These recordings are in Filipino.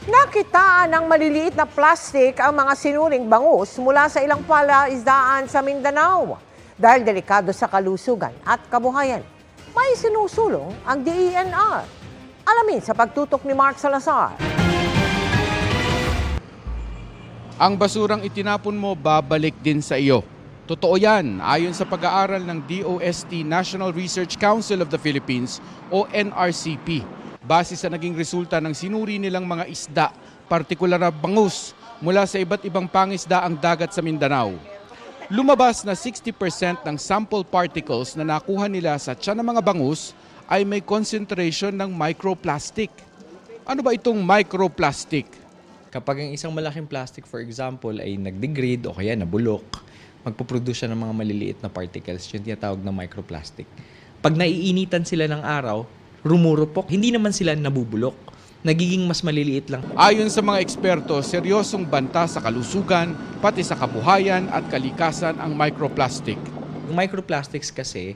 Nakitaan ng maliliit na plastik ang mga sinuring bangus mula sa ilang palaisdaan sa Mindanao. Dahil delikado sa kalusugan at kabuhayan, may sinusulong ang DENR. Alamin sa pagtutok ni Mark Salazar. Ang basurang itinapon mo babalik din sa iyo. Totoo yan, ayon sa pag-aaral ng DOST National Research Council of the Philippines o NRCP. Base sa naging resulta ng sinuri nilang mga isda, partikular na bangus mula sa iba't ibang pangisdaang dagat sa Mindanao. Lumabas na 60% ng sample particles na nakuha nila sa tiyan ng mga bangus ay may concentration ng microplastic. Ano ba itong microplastic? Kapag ang isang malaking plastic, for example, ay nag-degrade o kaya nabulok, magpuproduce siya ng mga maliliit na particles, yung tinatawag na microplastic. Pag naiinitan sila ng araw, rumurupok, hindi naman sila nabubulok. Nagiging mas maliliit lang. Ayon sa mga eksperto, seryosong banta sa kalusugan, pati sa kabuhayan at kalikasan ang microplastic. Yung microplastics kasi,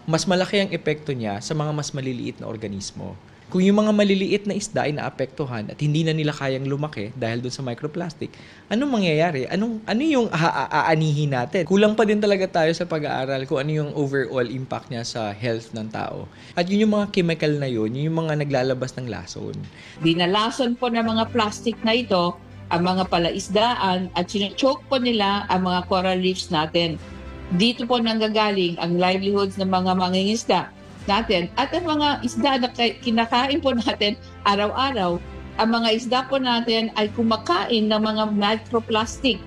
mas malaki ang epekto niya sa mga mas maliliit na organismo. Kung yung mga maliliit na isda ay naapektuhan at hindi na nila kayang lumaki dahil doon sa microplastic, anong mangyayari? Ano yung aanihin natin? Kulang pa din talaga tayo sa pag-aaral kung ano yung overall impact niya sa health ng tao. At yun yung mga chemical na yun yung mga naglalabas ng lason. Dinalason po ng mga plastic na ito ang mga palaisdaan at sinochoke po nila ang mga coral reefs natin. Dito po nanggagaling ang livelihoods ng mga mangingisda natin at ang mga isda na kinakain po natin araw-araw. Ang mga isda po natin ay kumakain ng mga microplastic.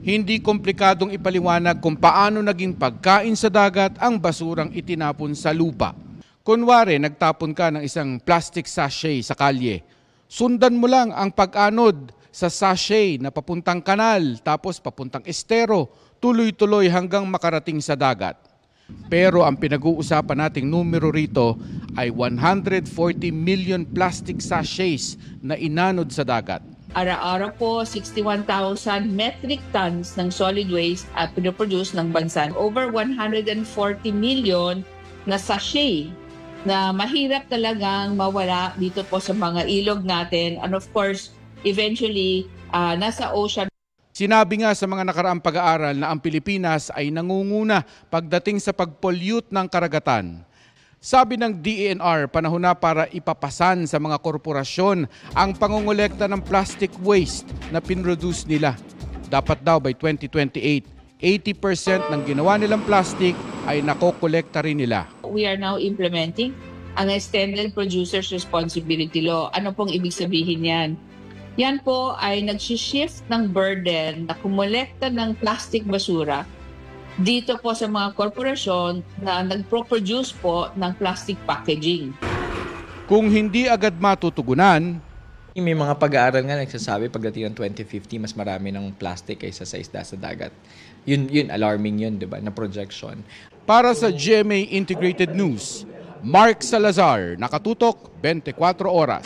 Hindi komplikadong ipaliwanag kung paano naging pagkain sa dagat ang basurang itinapon sa lupa. Kunwari, nagtapon ka ng isang plastic sachet sa kalye. Sundan mo lang ang pag-anod sa sachet na papuntang kanal, tapos papuntang estero, tuloy-tuloy hanggang makarating sa dagat. Pero ang pinag-uusapan nating numero rito ay 140 million plastic sachets na inanod sa dagat. Araw-araw po, 61,000 metric tons ng solid waste at pinoproduce ng bansa. Over 140 million na sachet na mahirap talagang mawala dito po sa mga ilog natin. And of course, eventually, nasa ocean. Sinabi nga sa mga nakaraang pag-aaral na ang Pilipinas ay nangunguna pagdating sa pag-pollute ng karagatan. Sabi ng DENR, panahon na para ipapasan sa mga korporasyon ang pangongolekta ng plastic waste na pinroduce nila. Dapat daw by 2028, 80% ng ginawa nilang plastic ay nakokolekta rin nila. We are now implementing ang Extended Producer's Responsibility Law. Ano pong ibig sabihin yan? Yan po ay nag-shift ng burden na kumolekta ng plastic basura dito po sa mga korporasyon na nag-produce po ng plastic packaging. Kung hindi agad matutugunan, may mga pag-aaral nga nagsasabi pagdating ng 2050 mas marami ng plastic kaysa sa isda sa dagat. Yun alarming yun, 'di ba? Na projection. Para sa GMA Integrated News, Mark Salazar, nakatutok 24 oras.